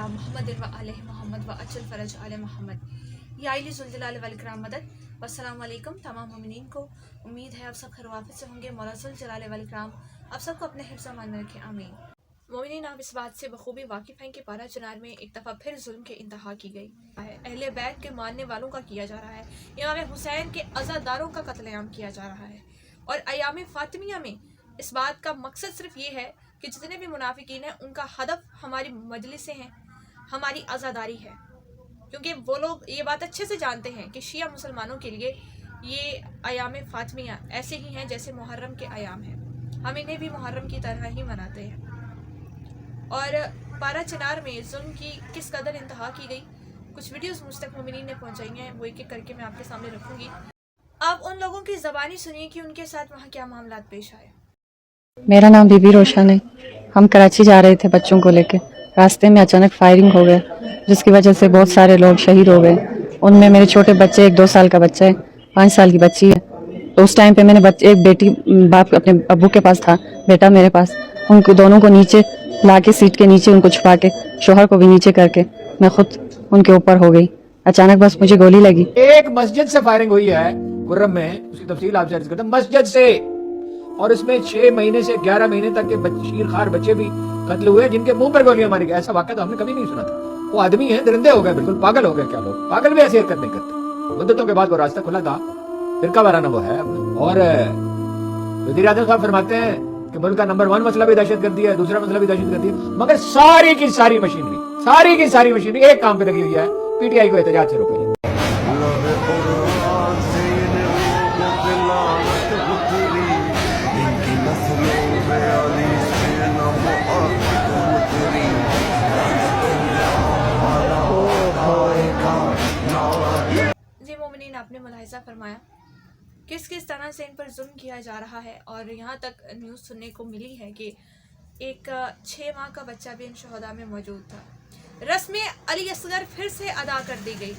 محمد و علیہ محمد و اجل فرج علی محمد یا علی ذوالجلال والاکرام مدد. والسلام علیکم تمام مومنین کو. امید ہے آپ سب خیر وافیت سے ہوں گے. مولا ذوالجلال والاکرام آپ سب کو اپنے حفظ و امان میں رکھے. آمین. مومنین آپ اس بات سے بخوبی واقف ہیں کہ پارہ چنار میں ایک دفعہ پھر ظلم کے انتہا کی گئی ہے. اہل بیت کے ماننے والوں کا کیا جا رہا ہے. امام حسین کے عزاداروں کا قتل عام کیا جا رہا ہے. اور ایام فاطمیہ میں اس بات کا مقصد صرف یہ ہے کہ جتنے بھی منافقین ہیں ان کا ہدف ہماری مجلسیں ہیں, ہماری عزاداری ہے. کیونکہ وہ لوگ یہ بات اچھے سے جانتے ہیں کہ شیعہ مسلمانوں کے لیے یہ ایام فاطمیہ ایسے ہی ہیں جیسے محرم کے ایام ہیں. ہم انہیں بھی محرم کی طرح ہی مناتے ہیں. اور پارہ چنار میں ظلم کی کس قدر انتہا کی گئی, کچھ ویڈیوز مجھ تک مومنین نے پہنچائی ہیں, وہ ایک ایک کر کے میں آپ کے سامنے رکھوں گی. آپ ان لوگوں کی زبانی سنیے کہ ان کے ساتھ وہاں کیا معاملات پیش آئے. میرا نام بی بی روشن ہے. ہم کراچی جا رہے تھے بچوں کو لے کے. راستے میں اچانک فائرنگ ہو گیا جس کی وجہ سے بہت سارے لوگ شہید ہو گئے. ان میں میرے چھوٹے بچے, ایک 2 سال کا بچہ ہے, 5 سال کی بچی ہے. تو اس ٹائم پہ میں نے ایک بیٹی, باپ اپنے ابو کے پاس تھا, بیٹا میرے پاس. ان کو دونوں کو نیچے لا کے سیٹ کے نیچے ان کو چھپا کے, شوہر کو بھی نیچے کر کے میں خود ان کے اوپر ہو گئی. اچانک بس مجھے گولی لگی. ایک مسجد سے فائرنگ ہوئی ہے گرم میں, اس کی تفصیل آپ سے عرض کرتا ہوں. مسجد سے, اور اس میں 6 مہینے سے 11 مہینے تک کے شیر خوار بچے بھی قتل ہوئے جن کے منہ پر گولیاں ماری گئی. ایسا واقعہ تو ہم نے کبھی نہیں سنا تھا. وہ آدمی ہیں, درندے ہو گئے, بالکل پاگل ہو گئے. کیا لوگ پاگل بھی ایسی حرکت نہیں کرتے. مدتوں کے بعد وہ راستہ کھلا تھا, فرقہ وارانہ وہ ہے. اور وزیر اعظم صاحب فرماتے ہیں کہ ملک کا نمبر 1 مسئلہ بھی دہشت گردی ہے, دوسرا مسئلہ بھی دہشت گردی ہے. مگر ساری کی ساری مشینری ایک کام پہ لگی ہوئی ہے, پی ٹی آئی کو احتجاج سے روکے. جی مومنین, آپ نے ملاحظہ فرمایا کس طرح سے ان پر ظلم کیا جا رہا ہے. اور یہاں تک نیوز سننے کو ملی ہے کہ ایک 6 ماہ کا بچہ بھی ان شہداء میں موجود تھا. رسم علی اصغر پھر سے ادا کر دی گئی.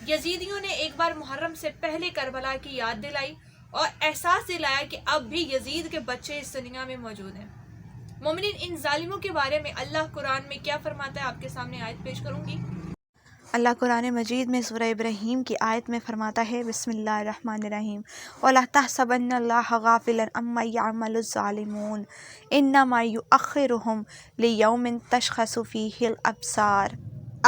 یزیدیوں نے ایک بار محرم سے پہلے کربلا کی یاد دلائی اور احساس دلایا کہ اب بھی یزید کے بچے اس دنیا میں موجود ہیں. مومنین, ان ظالموں کے بارے میں اللہ قرآن میں کیا فرماتا ہے آپ کے سامنے آیت پیش کروں گی. اللہ قرآن مجید میں سورہ ابراہیم کی آیت میں فرماتا ہے, بسم اللہ الرحمن الرحیم, وَلَا تَحْسَبَنَّ اللَّهَ غَافِلًا عَمَّا يَعْمَلُ الظَّالِمُونَ إِنَّمَا يُؤَخِّرُهُمْ لِيَوْمٍ تَشْخَصُ فِيهِ الْأَبْصَارُ.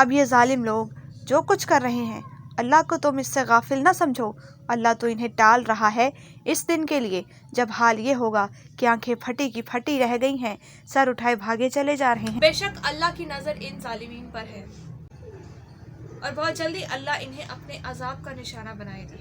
اب یہ ظالم لوگ جو کچھ کر رہے ہیں, اللہ کو تم اس سے غافل نہ سمجھو. اللہ تو انہیں ٹال رہا ہے اس دن کے لیے جب حال یہ ہوگا کہ آنکھیں پھٹی کی پھٹی رہ گئی ہیں, سر اٹھائے بھاگے چلے جا رہے ہیں. بے شک اللہ کی نظر ان ظالمین پر ہے اور بہت جلدی اللہ انہیں اپنے عذاب کا نشانہ بنائے گا.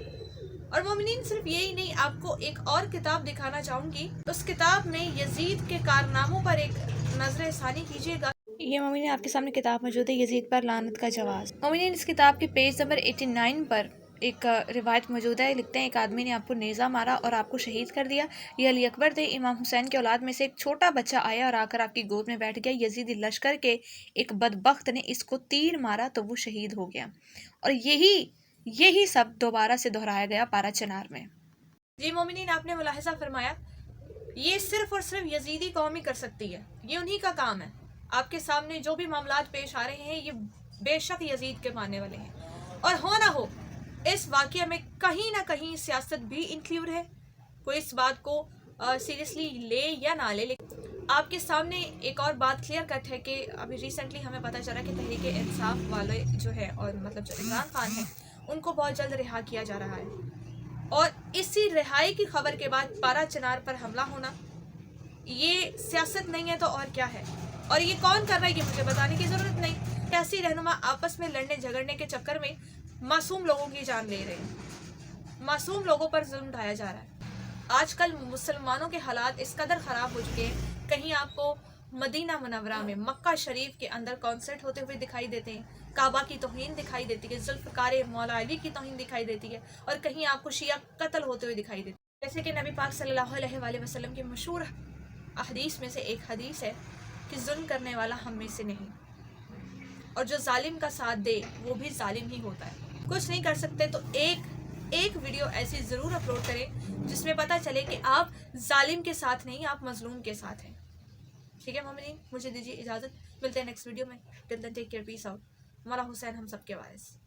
اور مومنین, صرف یہی نہیں, آپ کو ایک اور کتاب دکھانا چاہوں گی. اس کتاب میں یزید کے کارناموں پر ایک نظر ثانی کیجیے گا. یہ مومنین آپ کے سامنے کتاب موجود ہے, یزید پر لعنت کا جواز. مومنین, اس کتاب کے پیج نمبر 89 پر ایک روایت موجود ہے. لکھتے ہیں ایک آدمی نے آپ کو نیزہ مارا اور آپ کو شہید کر دیا. یہ علی اکبر تھے. امام حسین کے اولاد میں سے ایک چھوٹا بچہ آیا اور آ کر آپ کی گود میں بیٹھ گیا. یزیدی لشکر کے ایک بدبخت نے اس کو تیر مارا تو وہ شہید ہو گیا. اور یہی سب دوبارہ سے دہرایا گیا پارہ چنار میں. جی مومنین, آپ نے ملاحظہ فرمایا یہ صرف اور صرف یزیدی قوم ہی کر سکتی ہے. یہ انہی کا کام ہے. آپ کے سامنے جو بھی معاملات پیش آ رہے ہیں یہ بے شک یزید کے ماننے والے ہیں. اور ہو نہ ہو اس واقعہ میں کہیں نہ کہیں سیاست بھی انکلیوڈ ہے. کوئی اس بات کو سیریسلی لے یا نہ لے, لیکن آپ کے سامنے ایک اور بات کلیئر کٹ ہے کہ ابھی ریسنٹلی ہمیں پتہ چلا کہ تحریک انصاف والے جو ہے, اور مطلب جو عمران خان ہیں, ان کو بہت جلد رہا کیا جا رہا ہے. اور اسی رہائی کی خبر کے بعد پارہ چنار پر حملہ ہونا, یہ سیاست نہیں ہے تو اور کیا ہے. اور یہ کون کر رہا ہے یہ مجھے بتانے کی ضرورت نہیں. سیاسی رہنما آپس میں لڑنے جھگڑنے کے چکر میں معصوم لوگوں کی جان لے رہے ہیں, معصوم لوگوں پر ظلم ڈھایا جا رہا ہے. آج کل مسلمانوں کے حالات اس قدر خراب ہو چکے ہیں, کہیں آپ کو مدینہ منورہ میں مکہ شریف کے اندر کانسرٹ ہوتے ہوئے دکھائی دیتے ہیں, کعبہ کی توہین دکھائی دیتی ہے, ذوالفقار مولا علی کی توہین دکھائی دیتی ہے, اور کہیں آپ کو شیعہ قتل ہوتے ہوئے دکھائی دیتے ہیں. جیسے کہ نبی پاک صلی اللہ علیہ وآلہ وسلم کی مشہور احادیث میں سے ایک حدیث ہے کہ ظلم کرنے والا ہم میں سے نہیں, اور جو ظالم کا ساتھ دے وہ بھی ظالم ہی ہوتا ہے. کچھ نہیں کر سکتے تو ایک ویڈیو ایسی ضرور اپلوڈ کریں جس میں پتہ چلے کہ آپ ظالم کے ساتھ نہیں, آپ مظلوم کے ساتھ ہیں. ٹھیک ہے مومنین، مجھے دیجیے اجازت، ملتے ہیں نیکسٹ ویڈیو میں. ٹل دین ٹیک کیئر، پیس آؤٹ. مولا حسین ہم سب کے وارث.